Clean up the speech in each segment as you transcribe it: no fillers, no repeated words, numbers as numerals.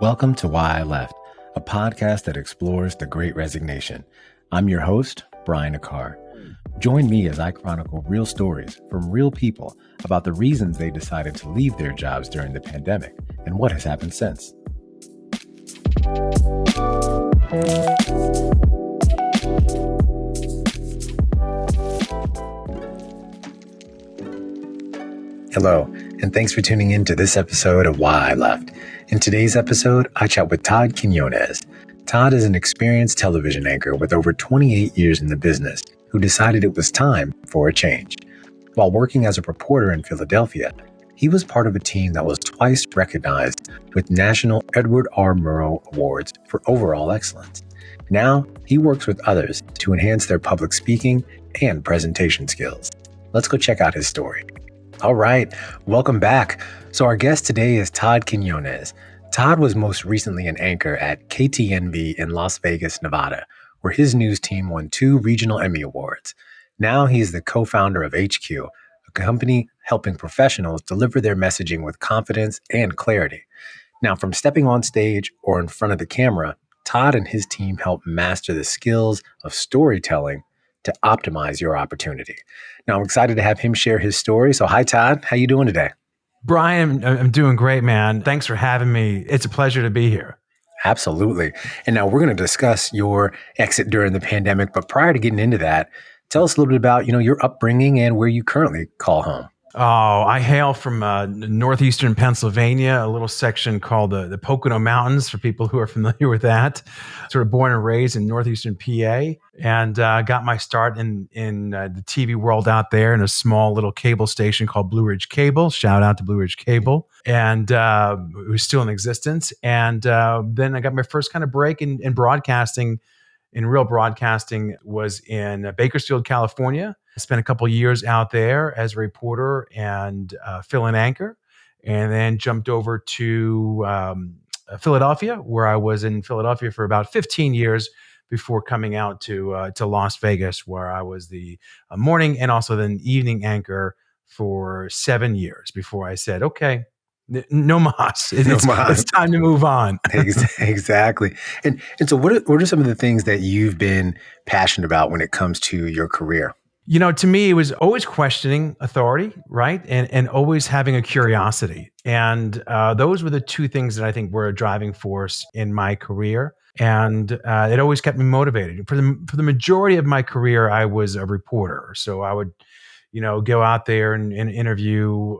Welcome to Why I Left, a podcast that explores the Great Resignation. I'm your host, Brian Aquart. Join me as I chronicle real stories from real people about the reasons they decided to leave their jobs during the pandemic and what has happened since. Hello, and thanks for tuning in to this episode of Why I Left. In today's episode, I chat with Todd Quinones. Todd is an experienced television anchor with over 28 years in the business who decided it was time for a change. While working as a reporter in Philadelphia, he was part of a team that was twice recognized with National Edward R. Murrow Awards for overall excellence. Now, he works with others to enhance their public speaking and presentation skills. Let's go check out his story. All right, welcome back. So our guest today is Todd Quinones. Todd was most recently an anchor at KTNV in Las Vegas, Nevada, where his news team won 2 regional Emmy Awards. Now he's the co-founder of HQ, a company helping professionals deliver their messaging with confidence and clarity. Now, from stepping on stage or in front of the camera, Todd and his team help master the skills of storytelling to optimize your opportunity. Now, I'm excited to have him share his story. So hi, Todd. How you doing today? Brian, I'm doing great, man. Thanks for having me. It's a pleasure to be here. Absolutely. And now we're going to discuss your exit during the pandemic. But prior to getting into that, tell us a little bit about, your upbringing and where you currently call home. Oh, I hail from northeastern Pennsylvania, a little section called the Pocono Mountains, for people who are familiar with that. Sort of born and raised in northeastern PA, and got my start in the TV world out there in a small little cable station called Blue Ridge Cable. Shout out to Blue Ridge Cable. And it was still in existence. And then I got my first kind of break in broadcasting, in real broadcasting, was in Bakersfield, California. I spent a couple of years out there as a reporter and fill-in anchor, and then jumped over to Philadelphia, where I was in Philadelphia for about 15 years before coming out to Las Vegas, where I was the morning and also then evening anchor for 7 years before I said, okay, no mas. It's time to move on. Exactly. And so what are some of the things that you've been passionate about when it comes to your career? To me, it was always questioning authority, right? And always having a curiosity. And those were the 2 things that I think were a driving force in my career. And it always kept me motivated. For the majority of my career, I was a reporter. So I would, go out there and interview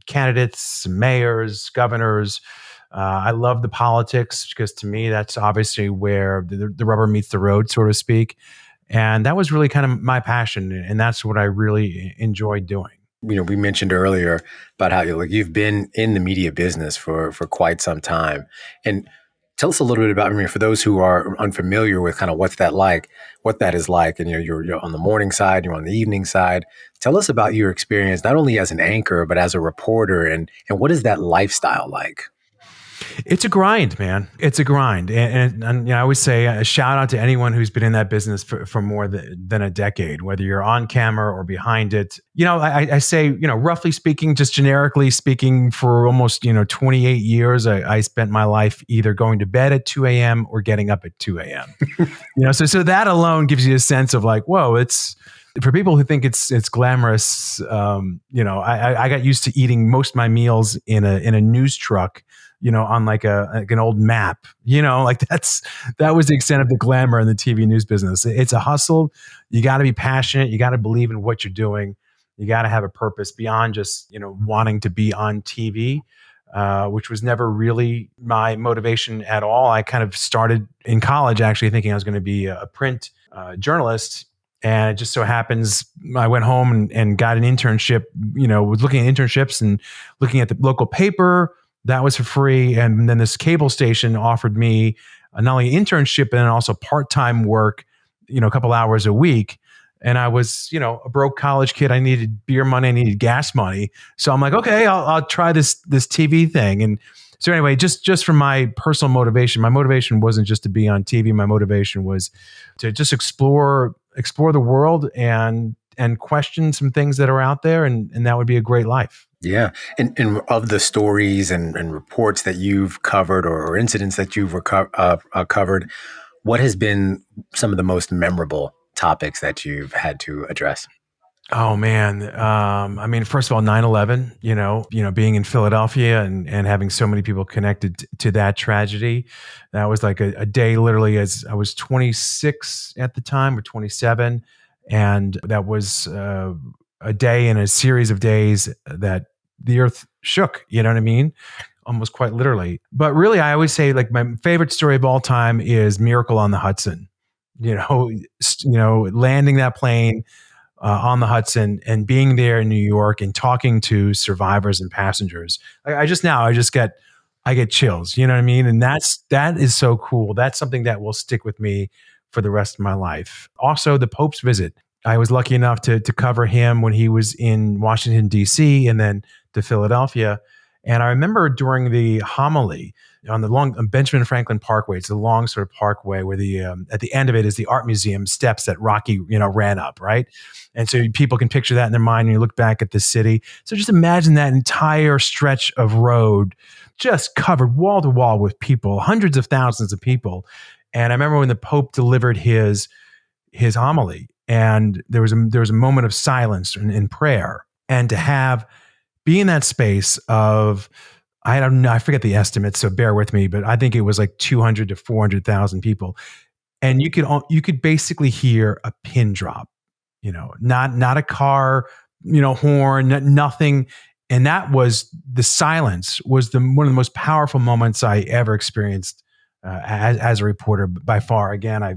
candidates, mayors, governors. I love the politics because to me, that's obviously where the rubber meets the road, so to speak. And that was really kind of my passion. And that's what I really enjoyed doing. We mentioned earlier about how you've been in the media business for quite some time. And tell us a little bit about, for those who are unfamiliar with kind of what that is like. And you're on the morning side, you're on the evening side. Tell us about your experience, not only as an anchor, but as a reporter. And what is that lifestyle like? It's a grind, man. It's a grind. And I always say a shout out to anyone who's been in that business for more than a decade, whether you're on camera or behind it. I say, roughly speaking, just generically speaking, for almost, 28 years, I spent my life either going to bed at 2 a.m. or getting up at 2 a.m. So that alone gives you a sense of like, whoa, it's, for people who think it's glamorous. I got used to eating most of my meals in a news truck, on like an old map, that was the extent of the glamour in the TV news business. It's a hustle. You got to be passionate. You got to believe in what you're doing. You got to have a purpose beyond just, wanting to be on TV, which was never really my motivation at all. I kind of started in college actually thinking I was going to be a print journalist. And it just so happens I went home and got an internship, was looking at internships and looking at the local paper. That was for free. And then this cable station offered me not only an internship, but then also part-time work, a couple hours a week. And I was, a broke college kid. I needed beer money. I needed gas money. So I'm like, okay, I'll try this TV thing. And so anyway, just from my personal motivation, my motivation wasn't just to be on TV. My motivation was to just explore the world and and question some things that are out there, and that would be a great life. Yeah. And of the stories and reports that you've covered or incidents that you've covered, what has been some of the most memorable topics that you've had to address? Oh man. I mean, first of all, 9/11, being in Philadelphia and having so many people connected to that tragedy. That was like a day literally as I was 26 at the time or 27. And that was a day in a series of days that the earth shook, you know what I mean? Almost quite literally. But really, I always say like my favorite story of all time is Miracle on the Hudson. Landing that plane on the Hudson and being there in New York and talking to survivors and passengers. I get chills, you know what I mean? And that is so cool. That's something that will stick with me for the rest of my life. Also, the Pope's visit. I was lucky enough to cover him when he was in Washington, D.C. and then to Philadelphia. And I remember during the homily on the long Benjamin Franklin Parkway, it's a long sort of parkway where the at the end of it is the art museum steps that Rocky, ran up, right? And so people can picture that in their mind and you look back at the city. So just imagine that entire stretch of road just covered wall to wall with people, hundreds of thousands of people. And I remember when the Pope delivered his homily and there was a moment of silence in prayer, and to be in that space of, I don't know, I forget the estimate, so bear with me, but I think it was like 200 to 400,000 people. And you could basically hear a pin drop, not a car, horn, nothing. And that was the silence was one of the most powerful moments I ever experienced as a reporter by far. Again, I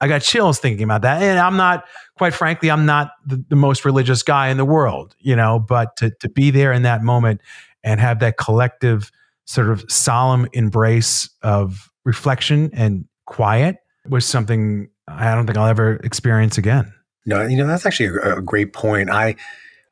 got chills thinking about that. And quite frankly, I'm not the most religious guy in the world, but to be there in that moment and have that collective sort of solemn embrace of reflection and quiet was something I don't think I'll ever experience again. No, that's actually a great point. I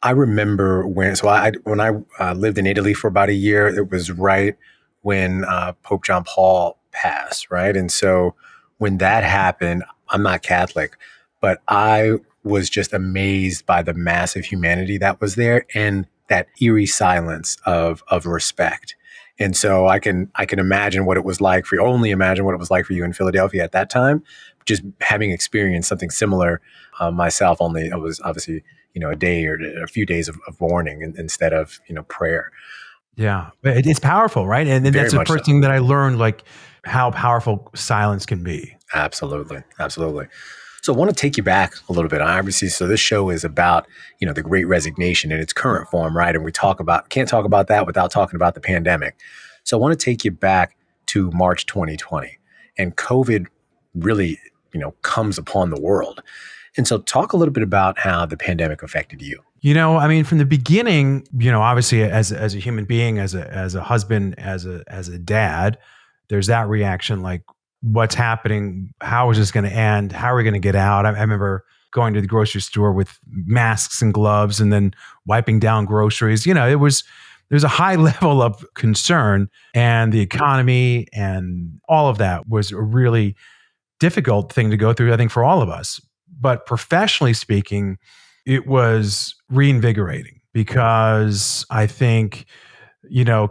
remember when I lived in Italy for about a year. It was right when Pope John Paul passed, right? And so when that happened, I'm not Catholic, but I was just amazed by the massive humanity that was there and that eerie silence of respect. And so I can imagine what it was like for you. Only imagine what it was like for you in Philadelphia at that time, just having experienced something similar myself. Only it was obviously a day or a few days of mourning instead of prayer. Yeah, it's powerful, right? And then that's the first thing that I learned, like how powerful silence can be. Absolutely, absolutely. So I want to take you back a little bit. Obviously, so this show is about, the Great Resignation in its current form, right? And we can't talk about that without talking about the pandemic. So I want to take you back to March 2020, and COVID really, comes upon the world. And so talk a little bit about how the pandemic affected you. I mean, from the beginning, obviously as a human being, as a husband, as a dad, there's that reaction like, what's happening? How is this going to end? How are we going to get out? I remember going to the grocery store with masks and gloves and then wiping down groceries. There's a high level of concern, and the economy and all of that was a really difficult thing to go through, I think, for all of us. But professionally speaking, it was reinvigorating because I think,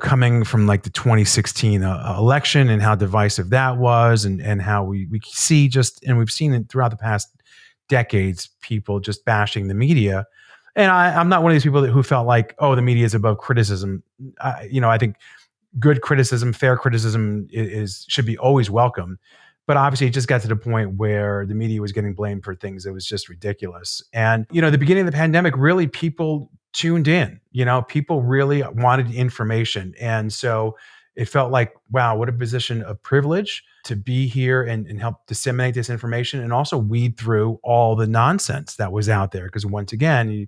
coming from like the 2016 election and how divisive that was, and how we see and we've seen it throughout the past decades, people just bashing the media. And I'm not one of these people who felt like, oh, the media is above criticism. I think good criticism, fair criticism should be always welcome. But obviously, it just got to the point where the media was getting blamed for things that was just ridiculous. And, the beginning of the pandemic, really people tuned in. People really wanted information. And so it felt like, wow, what a position of privilege to be here and help disseminate this information and also weed through all the nonsense that was out there. Because once again, you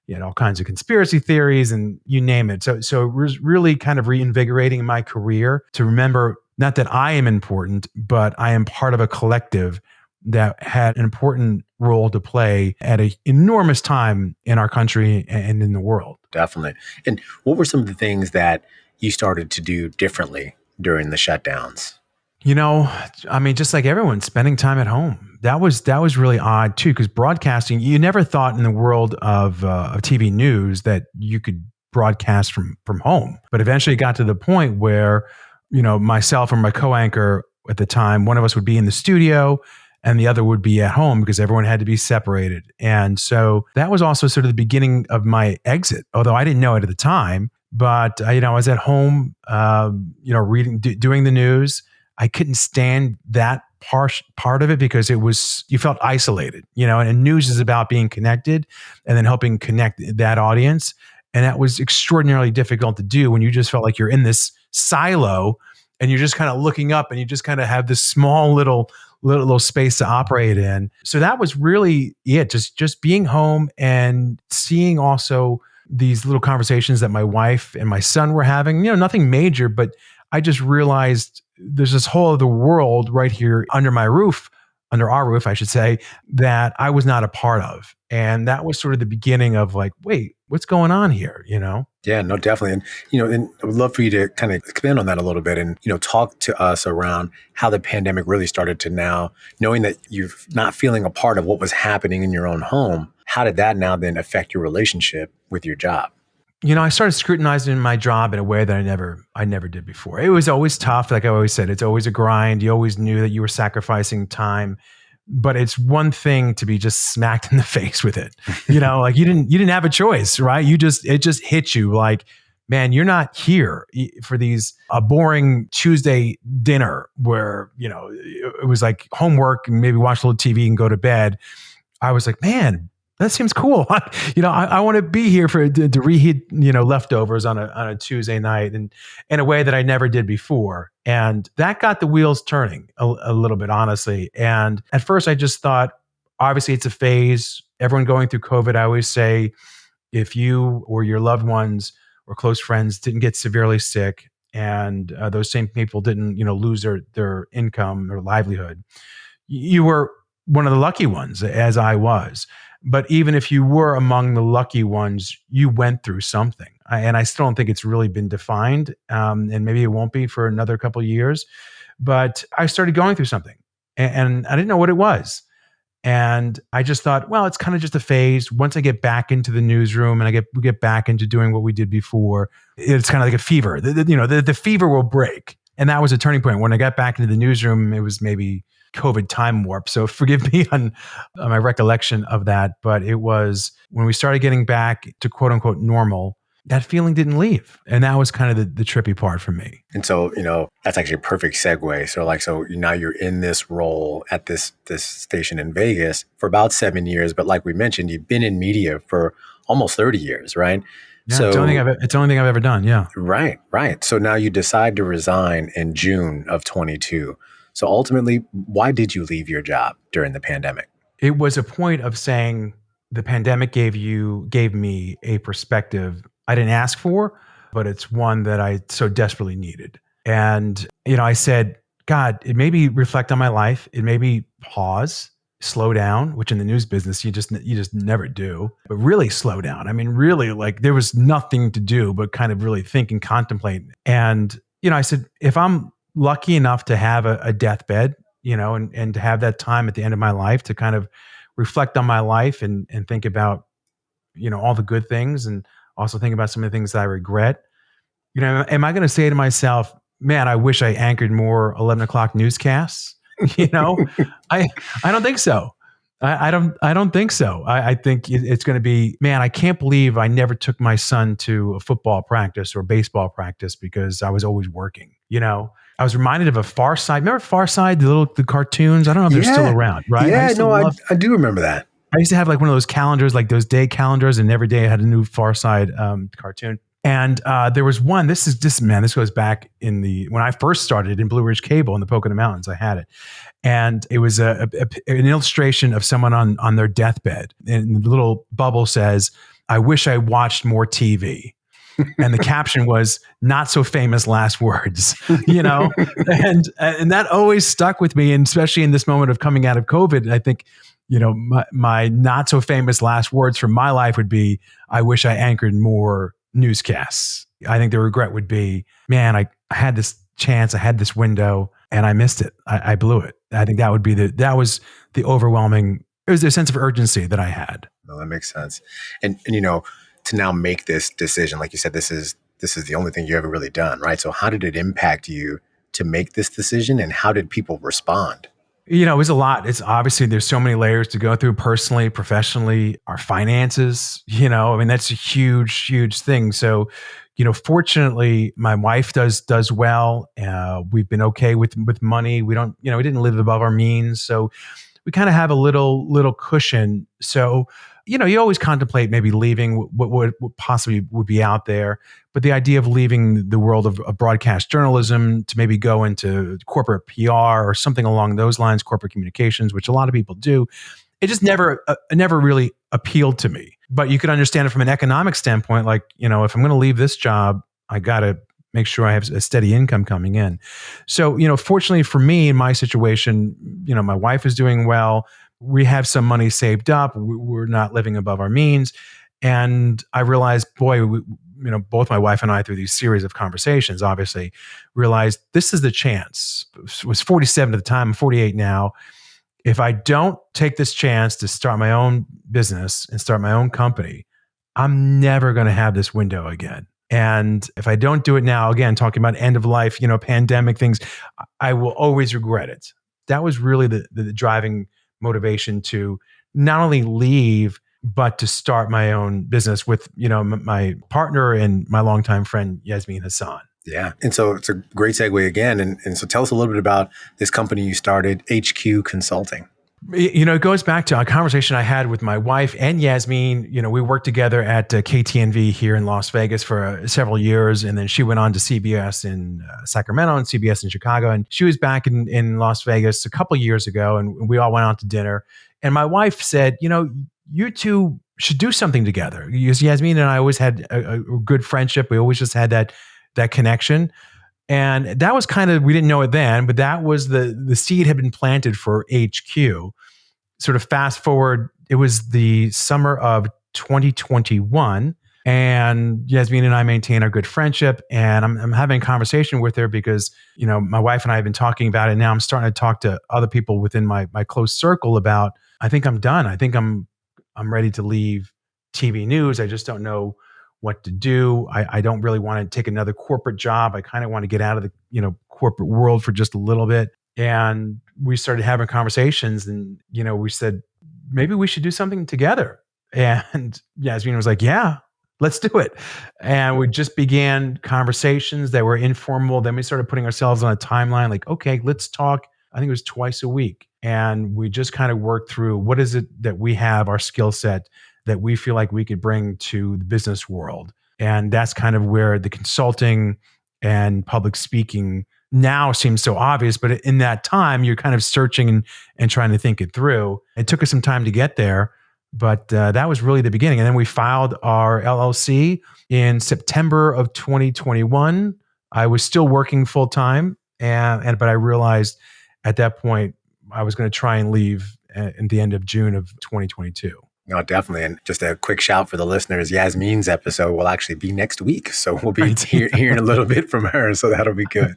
had all kinds of conspiracy theories and you name it. So it was really kind of reinvigorating my career to remember not that I am important, but I am part of a collective that had an important role to play at an enormous time in our country and in the world. Definitely. And what were some of the things that you started to do differently during the shutdowns? You know, I mean, just like everyone, spending time at home. That was really odd too, because broadcasting. You never thought in the world of TV news that you could broadcast from home, but eventually it got to the point where, myself and my co-anchor at the time, one of us would be in the studio, and the other would be at home because everyone had to be separated. And so that was also sort of the beginning of my exit, although I didn't know it at the time. But I was at home, reading, doing the news. I couldn't stand that part of it because you felt isolated, and news is about being connected and then helping connect that audience. And that was extraordinarily difficult to do when you just felt like you're in this silo and you're just kind of looking up and you just kind of have this small little space to operate in. So that was really it, just being home and seeing also these little conversations that my wife and my son were having, nothing major, but I just realized there's this whole other world right here under our roof, I should say, that I was not a part of. And that was sort of the beginning of like, wait, what's going on here? Yeah, no, definitely. And I would love for you to kind of expand on that a little bit and, talk to us around how the pandemic really started to now, knowing that you're not feeling a part of what was happening in your own home. How did that now then affect your relationship with your job? I started scrutinizing my job in a way that I never did before. It was always tough. Like I always said, it's always a grind. You always knew that you were sacrificing time, but it's one thing to be just smacked in the face with it. Like you didn't have a choice, right? It just hit you like, man, you're not here for a boring Tuesday dinner where, it was like homework and maybe watch a little TV and go to bed. I was like, man, that seems cool. I want to be here to reheat, leftovers on a Tuesday night and in a way that I never did before. And that got the wheels turning a little bit, honestly. And at first I just thought, obviously it's a phase. Everyone going through COVID, I always say, if you or your loved ones or close friends didn't get severely sick and those same people didn't, lose their income or livelihood, you were one of the lucky ones, as I was. But even if you were among the lucky ones, you went through something. And I still don't think it's really been defined. And maybe it won't be for another couple of years. But I started going through something and I didn't know what it was. And I just thought, well, it's kind of just a phase. Once I get back into the newsroom and we get back into doing what we did before, it's kind of like a fever. The fever will break. And that was a turning point. When I got back into the newsroom, it was maybe COVID time warp. So forgive me on my recollection of that. But it was when we started getting back to quote unquote normal, that feeling didn't leave. And that was kind of the trippy part for me. And so, that's actually a perfect segue. So now you're in this role at this station in Vegas for about 7 years. But like we mentioned, you've been in media for almost 30 years, right? Yeah, so, it's the only thing I've ever done. Yeah. Right. So now you decide to resign in June of 22. So ultimately, why did you leave your job during the pandemic? It was a point of saying the pandemic gave me a perspective I didn't ask for, but it's one that I so desperately needed. And, I said, God, it made me reflect on my life. It made me pause, slow down, which in the news business, you just never do, but really slow down. I mean, really, like there was nothing to do but kind of really think and contemplate. And, I said, if I'm lucky enough to have a deathbed, and to have that time at the end of my life to kind of reflect on my life and think about, all the good things and also think about some of the things that I regret. Am I going to say to myself, man, I wish I anchored more 11 o'clock newscasts? I don't think so. I don't think so. I think it's going to be, man, I can't believe I never took my son to a football practice or baseball practice because I was always working. I was reminded of a Far Side. Remember Far Side, the cartoons? I don't know if they're still around, right? Yeah, I do remember that. I used to have like one of those calendars, like those day calendars, and every day I had a new Far Side cartoon. And there was one, this goes back when I first started in Blue Ridge Cable in the Pocono Mountains, I had it. And it was an illustration of someone on their deathbed. And the little bubble says, I wish I watched more TV. And the caption was, not so famous last words, and that always stuck with me. And especially in this moment of coming out of COVID, I think, my not so famous last words from my life would be, I wish I anchored more newscasts. I think the regret would be, man, I had this chance, I had this window, and I missed it. I blew it. I think that was the overwhelming. It was a sense of urgency that I had. No, that makes sense. And to now make this decision, like you said, this is the only thing you ever really done, right? So how did it impact you to make this decision, and how did people respond? It was a lot. It's obviously there's so many layers to go through personally, professionally, our finances, I mean, that's a huge, huge thing. So, fortunately my wife does well. We've been okay with money. We don't, we didn't live above our means. So we kind of have a little cushion. So, you always contemplate maybe leaving what possibly would be out there. But the idea of leaving the world of broadcast journalism to maybe go into corporate PR or something along those lines, corporate communications, which a lot of people do, it just never really appealed to me. But you could understand it from an economic standpoint. Like, if I'm going to leave this job, I got to make sure I have a steady income coming in. So, fortunately for me, in my situation, my wife is doing well. We have some money saved up. We're not living above our means. And I realized, boy, both my wife and I, through these series of conversations, obviously realized this is the chance. I was 47 at the time. I'm 48 now. If I don't take this chance to start my own business and start my own company, I'm never going to have this window again. And if I don't do it now, again, talking about end of life, pandemic things, I will always regret it. That was really the driving motivation to not only leave, but to start my own business with, my partner and my longtime friend, Yasmin Hassan. Yeah. And so it's a great segue again. And so tell us a little bit about this company you started, HQ Consulting. It goes back to a conversation I had with my wife and Yasmin. We worked together at KTNV here in Las Vegas for several years. And then she went on to CBS in Sacramento and CBS in Chicago. And she was back in Las Vegas a couple years ago, and we all went out to dinner. And my wife said, you two should do something together. Yasmin and I always had a good friendship. We always just had that connection. And that was kind of, we didn't know it then, but that was the seed had been planted for HQ. Sort of fast forward, it was the summer of 2021, and Yasmin and I maintain our good friendship. And I'm having a conversation with her because, my wife and I have been talking about it. Now I'm starting to talk to other people within my close circle about, I think I'm done. I think I'm ready to leave TV news. I just don't know what to do. I don't really want to take another corporate job. I kind of want to get out of the, corporate world for just a little bit. And we started having conversations, and, we said, maybe we should do something together. And Yasmin was like, yeah, let's do it. And we just began conversations that were informal. Then we started putting ourselves on a timeline, like, okay, let's talk. I think it was twice a week. And we just kind of worked through, what is it that we have, our skill set, that we feel like we could bring to the business world. And that's kind of where the consulting and public speaking now seems so obvious. But in that time, you're kind of searching and trying to think it through. It took us some time to get there, but that was really the beginning. And then we filed our LLC in September of 2021. I was still working full time, but I realized at that point I was going to try and leave at the end of June of 2022. No, definitely. And just a quick shout for the listeners, Yasmin's episode will actually be next week. So we'll be hearing a little bit from her. So that'll be good.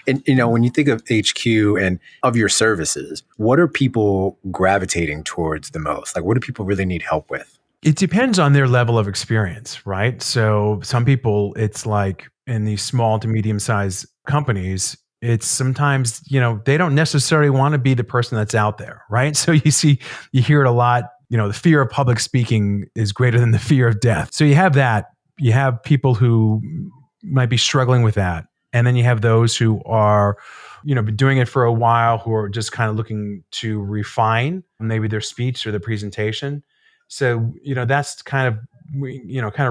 And, when you think of HQ and of your services, what are people gravitating towards the most? Like, what do people really need help with? It depends on their level of experience, right? So some people, it's like in these small to medium-sized companies, it's sometimes, they don't necessarily want to be the person that's out there, right? So you hear it a lot. The fear of public speaking is greater than the fear of death. So you have that. You have people who might be struggling with that. And then you have those who are, been doing it for a while, who are just kind of looking to refine maybe their speech or their presentation. So, that's kind of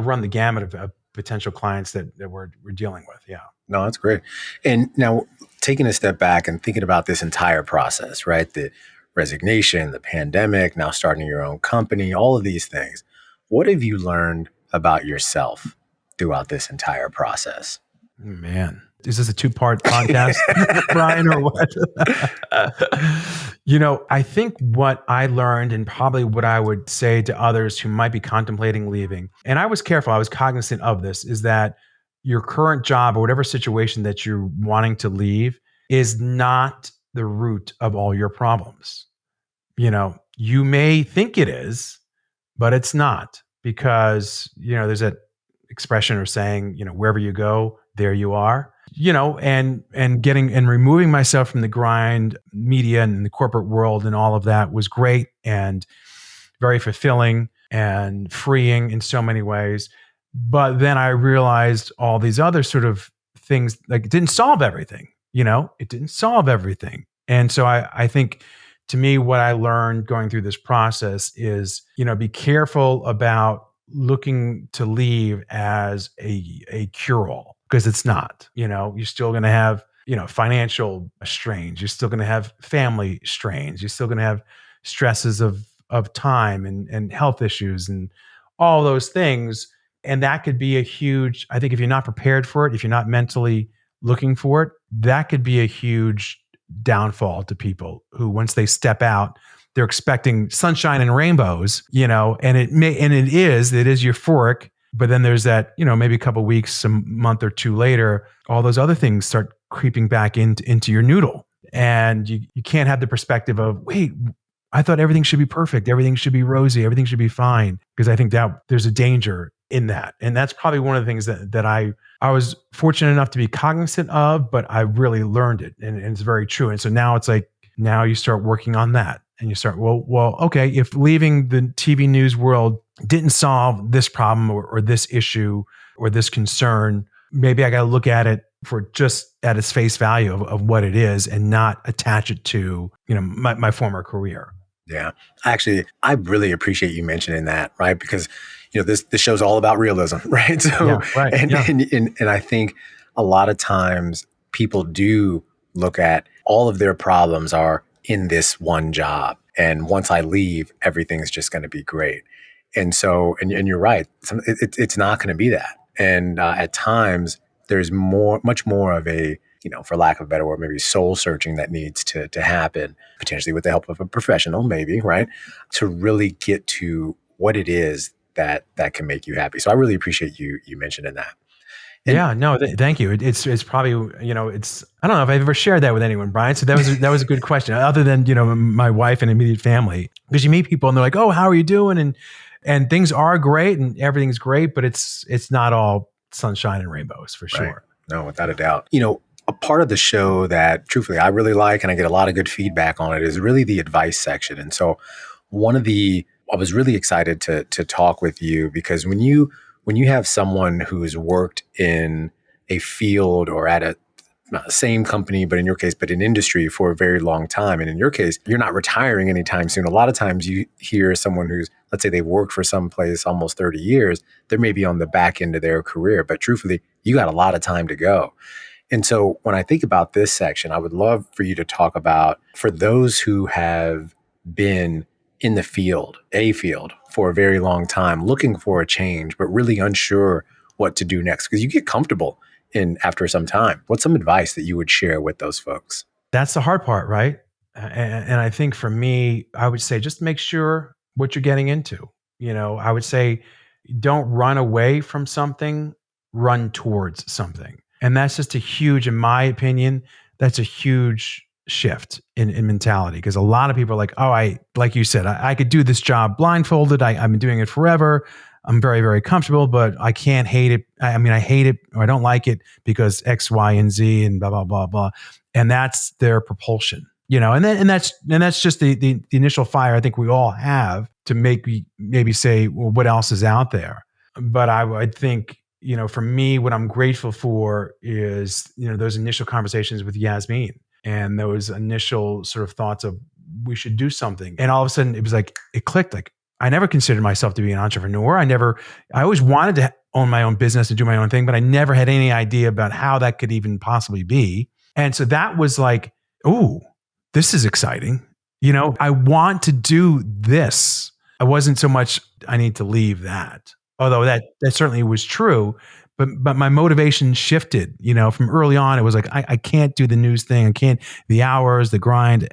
run the gamut of potential clients that we're dealing with. Yeah. No, that's great. And now taking a step back and thinking about this entire process, right? The resignation, the pandemic, now starting your own company, all of these things. What have you learned about yourself throughout this entire process? Man, is this a two-part podcast, Brian, or what? I think what I learned, and probably what I would say to others who might be contemplating leaving, and I was careful, I was cognizant of this, is that your current job or whatever situation that you're wanting to leave is not the root of all your problems. You may think it is, but it's not, because, there's that expression or saying, wherever you go, there you are. And getting and removing myself from the grind media and the corporate world and all of that was great and very fulfilling and freeing in so many ways. But then I realized all these other sort of things, like, it didn't solve everything. It didn't solve everything. And so I think, to me, what I learned going through this process is, be careful about looking to leave as a cure-all, because it's not. You're still going to have, financial strains. You're still going to have family strains. You're still going to have stresses of time and health issues and all those things. And that could be a huge, I think, if you're not prepared for it, if you're not mentally looking for it, that could be a huge downfall to people who, once they step out, they're expecting sunshine and rainbows, and it is euphoric. But then there's that, maybe a couple of weeks, a month or two later, all those other things start creeping back into your noodle. And you can't have the perspective of, wait, I thought everything should be perfect. Everything should be rosy. Everything should be fine. Because I think that there's a danger in that. And that's probably one of the things that I was fortunate enough to be cognizant of, but I really learned it. And it's very true. And so now it's like, now you start working on that. And you start, well, okay, if leaving the TV news world didn't solve this problem or this issue or this concern, maybe I got to look at it for just at its face value of what it is, and not attach it to, my former career. Yeah. Actually, I really appreciate you mentioning that, right? Because, this show's all about realism, right? So, Yeah, right. And I think a lot of times people do look at all of their problems are in this one job. And once I leave, everything's just going to be great. And so, and you're right, it's not going to be that. And at times there's much more of a, for lack of a better word, maybe soul searching that needs to happen, potentially with the help of a professional, maybe, right? To really get to what it is that can make you happy. So I really appreciate you mentioning that. And yeah, no, thank you. It's probably, it's, I don't know if I've ever shared that with anyone, Brian. So that was a good question, other than, my wife and immediate family, because you meet people and they're like, oh, how are you doing? And things are great and everything's great, but it's not all sunshine and rainbows, for sure. Right. No, without a doubt. A part of the show that truthfully I really like, and I get a lot of good feedback on it, is really the advice section. And so I was really excited to talk with you, because when you have someone who's worked in a field or at a not the same company, but in your case, but in industry for a very long time. And in your case, you're not retiring anytime soon. A lot of times you hear someone who's, let's say they worked for some place almost 30 years, they're maybe on the back end of their career, but truthfully, you got a lot of time to go. And so when I think about this section, I would love for you to talk about, for those who have been in the field, for a very long time, looking for a change, but really unsure what to do next, because you get comfortable after some time. What's some advice that you would share with those folks? That's the hard part, right? And I think for me, I would say just make sure what you're getting into. I would say don't run away from something, run towards something. And that's just in my opinion, that's a huge shift in mentality, because a lot of people are like, oh, like you said, I could do this job blindfolded. I've been doing it forever. I'm very, very comfortable, but I can't hate it. I hate it, or I don't like it because X, Y, and Z and blah, blah, blah, blah. And that's their propulsion, and that's just the initial fire I think we all have to make maybe say, well, what else is out there? But I think, for me, what I'm grateful for is, those initial conversations with Yasmin and those initial sort of thoughts of we should do something. And all of a sudden it was like, it clicked. Like, I never considered myself to be an entrepreneur. I always wanted to own my own business and do my own thing, but I never had any idea about how that could even possibly be. And so that was like, oh, this is exciting. I want to do this. I wasn't so much, I need to leave that. Although that certainly was true, but my motivation shifted, from early on. It was like, I can't do the news thing. I can't, the hours, the grind,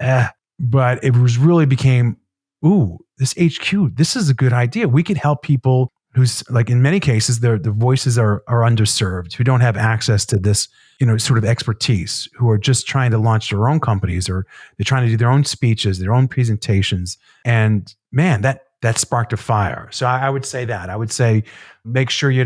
but it was really became, ooh, this HQ, this is a good idea. We could help people who's like, in many cases, the voices are underserved, who don't have access to this, sort of expertise, who are just trying to launch their own companies, or they're trying to do their own speeches, their own presentations. And man, that sparked a fire. So I would say that. I would say, make sure your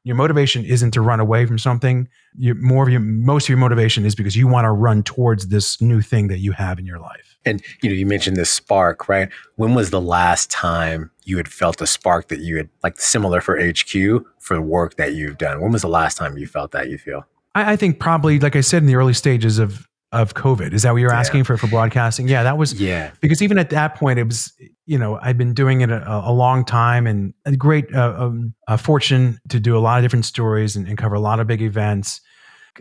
motivation isn't to run away from something. Most of your motivation is because you want to run towards this new thing that you have in your life. And you mentioned this spark, right? When was the last time you had felt a spark that you had, like, similar for HQ, for the work that you've done? When was the last time you felt that, you feel? I think probably, like I said, in the early stages of COVID. Is that what you're asking for broadcasting? Yeah, that was, because even at that point, it was, I'd been doing it a long time, and a great fortune to do a lot of different stories and cover a lot of big events.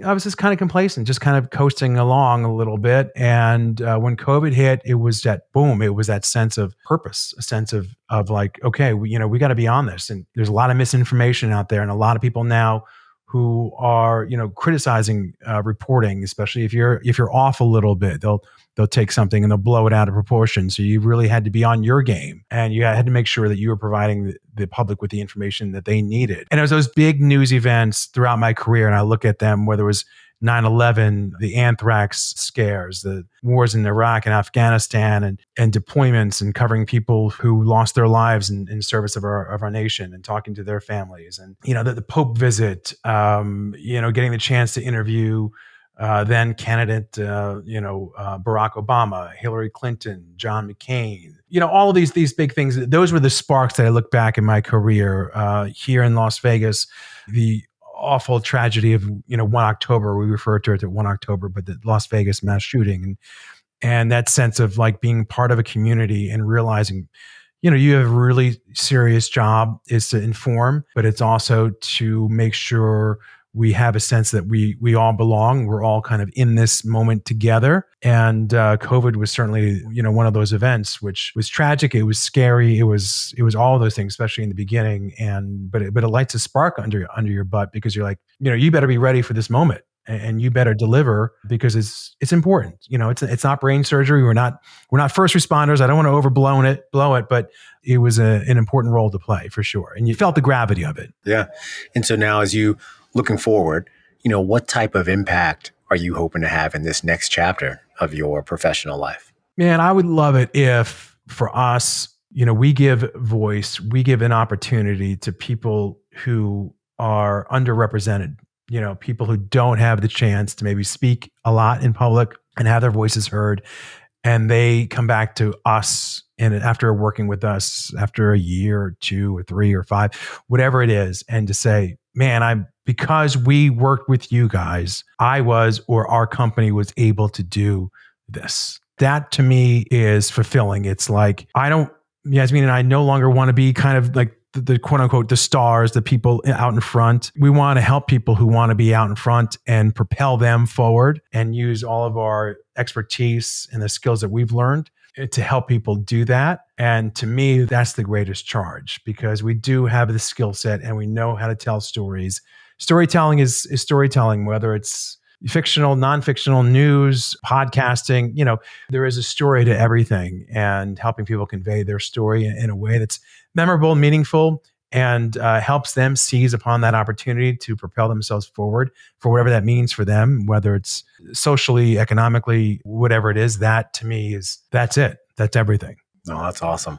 I was just kind of complacent, just kind of coasting along a little bit. And when COVID hit, it was that boom. It was that sense of purpose, a sense of like, okay, we got to be on this. And there's a lot of misinformation out there, and a lot of people now who are, criticizing reporting, especially if you're off a little bit, they'll take something and they'll blow it out of proportion. So you really had to be on your game, and you had to make sure that you were providing the public with the information that they needed. And it was those big news events throughout my career, and I look at them, whether it was 9/11, the anthrax scares, the wars in Iraq and Afghanistan, and deployments, and covering people who lost their lives in service of our nation, and talking to their families, and the Pope visit, getting the chance to interview then candidate, Barack Obama, Hillary Clinton, John McCain, all of these big things. Those were the sparks that I look back in my career here in Las Vegas. The awful tragedy of 1 October, we refer to it as 1 October, but the Las Vegas mass shooting, and that sense of like being part of a community and realizing, you have a really serious job is to inform, but it's also to make sure we have a sense that we all belong. We're all kind of in this moment together. And COVID was certainly, one of those events, which was tragic. It was scary. It was all of those things, especially in the beginning. But it lights a spark under your butt, because you're like, you better be ready for this moment, and you better deliver, because it's important. It's not brain surgery. We're not first responders. I don't want to blow it, but it was an important role to play for sure. And you felt the gravity of it. Yeah. And so now, as you looking forward, what type of impact are you hoping to have in this next chapter of your professional life? Man, I would love it if, for us, we give voice, we give an opportunity to people who are underrepresented, people who don't have the chance to maybe speak a lot in public and have their voices heard. And they come back to us, and after working with us after a year or 2 or 3 or 5, whatever it is, and to say, man, because we worked with you guys, our company was able to do this. That to me is fulfilling. It's like, Yasmin and I no longer want to be kind of like the quote unquote, the stars, the people out in front. We want to help people who want to be out in front and propel them forward, and use all of our expertise and the skills that we've learned to help people do that. And to me, that's the greatest charge, because we do have the skill set and we know how to tell stories. Storytelling is storytelling, whether it's fictional, non-fictional, news, podcasting, there is a story to everything, and helping people convey their story in a way that's memorable, meaningful, and helps them seize upon that opportunity to propel themselves forward for whatever that means for them, whether it's socially, economically, whatever it is. That to me that's it. That's everything. No, that's awesome.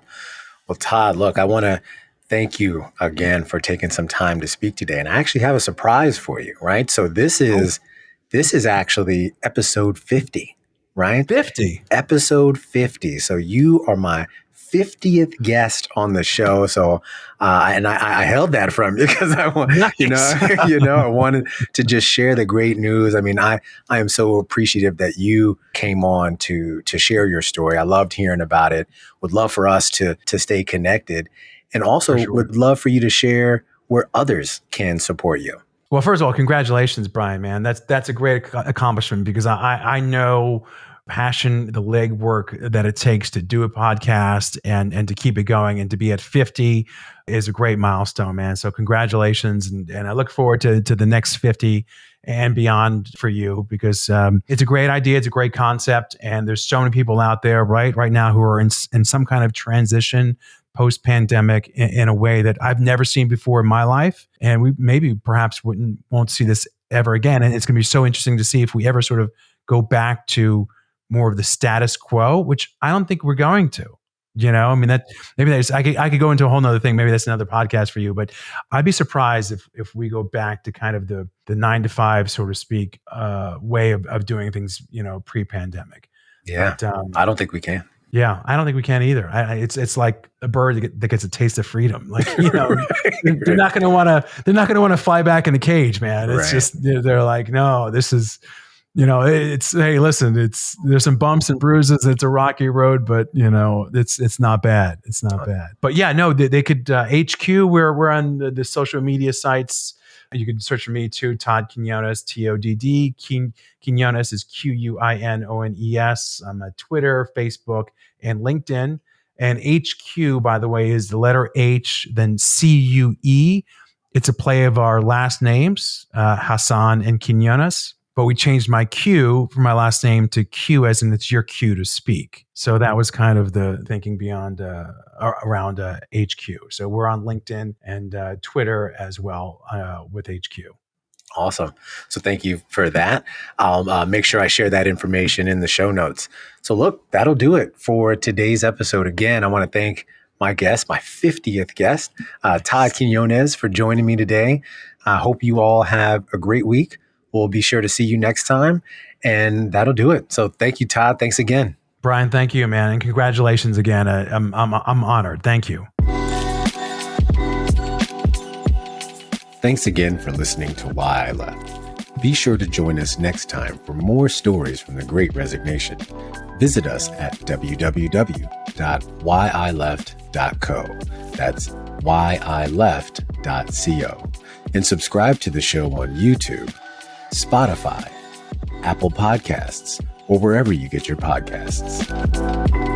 Well, Todd, look, I want to thank you again for taking some time to speak today. And I actually have a surprise for you, right? So this is actually episode 50, right? 50. Episode 50. So you are my 50th guest on the show. So, I held that from you because I want, I wanted to just share the great news. I mean, I am so appreciative that you came on to share your story. I loved hearing about it. Would love for us to stay connected, and also would love for you to share where others can support you. Well, first of all, congratulations, Brian, man. That's a great accomplishment, because I know passion, the legwork that it takes to do a podcast and to keep it going, and to be at 50 is a great milestone, man. So congratulations. And I look forward to the next 50 and beyond for you, because it's a great idea. It's a great concept. And there's so many people out there right now who are in some kind of transition post-pandemic in a way that I've never seen before in my life. And we maybe perhaps won't see this ever again. And it's going to be so interesting to see if we ever sort of go back to more of the status quo, which I don't think we're going to. I mean, that maybe I could go into a whole nother thing. Maybe that's another podcast for you, but I'd be surprised if we go back to kind of the 9 to 5, so to speak, way of doing things, pre-pandemic. Yeah. But, I don't think we can. Yeah, I don't think we can either. It's like a bird that gets a taste of freedom. Like, they're not going to want to fly back in the cage, man. It's just, they're like, no, this is, it's, hey, listen, there's some bumps and bruises. It's a rocky road, but it's not bad. It's not bad. But yeah, no, they could, HQ, we're on the social media sites. You can search for me too, Todd Quinones, TODD. Quinones is QUINONES. I'm at Twitter, Facebook, and LinkedIn. And HQ, by the way, is the letter H, then CUE. It's a play of our last names, Hassan and Quinones. But we changed my Q for my last name to Q, as in it's your cue to speak. So that was kind of the thinking beyond around HQ. So we're on LinkedIn and Twitter as well with HQ. Awesome. So thank you for that. I'll make sure I share that information in the show notes. So look, that'll do it for today's episode. Again, I want to thank my guest, my 50th guest, Todd Quinones, for joining me today. I hope you all have a great week. We'll be sure to see you next time, and that'll do it. So thank you, Todd. Thanks again. Brian, thank you, man. And congratulations again. I'm honored. Thank you. Thanks again for listening to Why I Left. Be sure to join us next time for more stories from the Great Resignation. Visit us at www.whyileft.co. That's whyileft.co. And subscribe to the show on YouTube, Spotify, Apple Podcasts, or wherever you get your podcasts.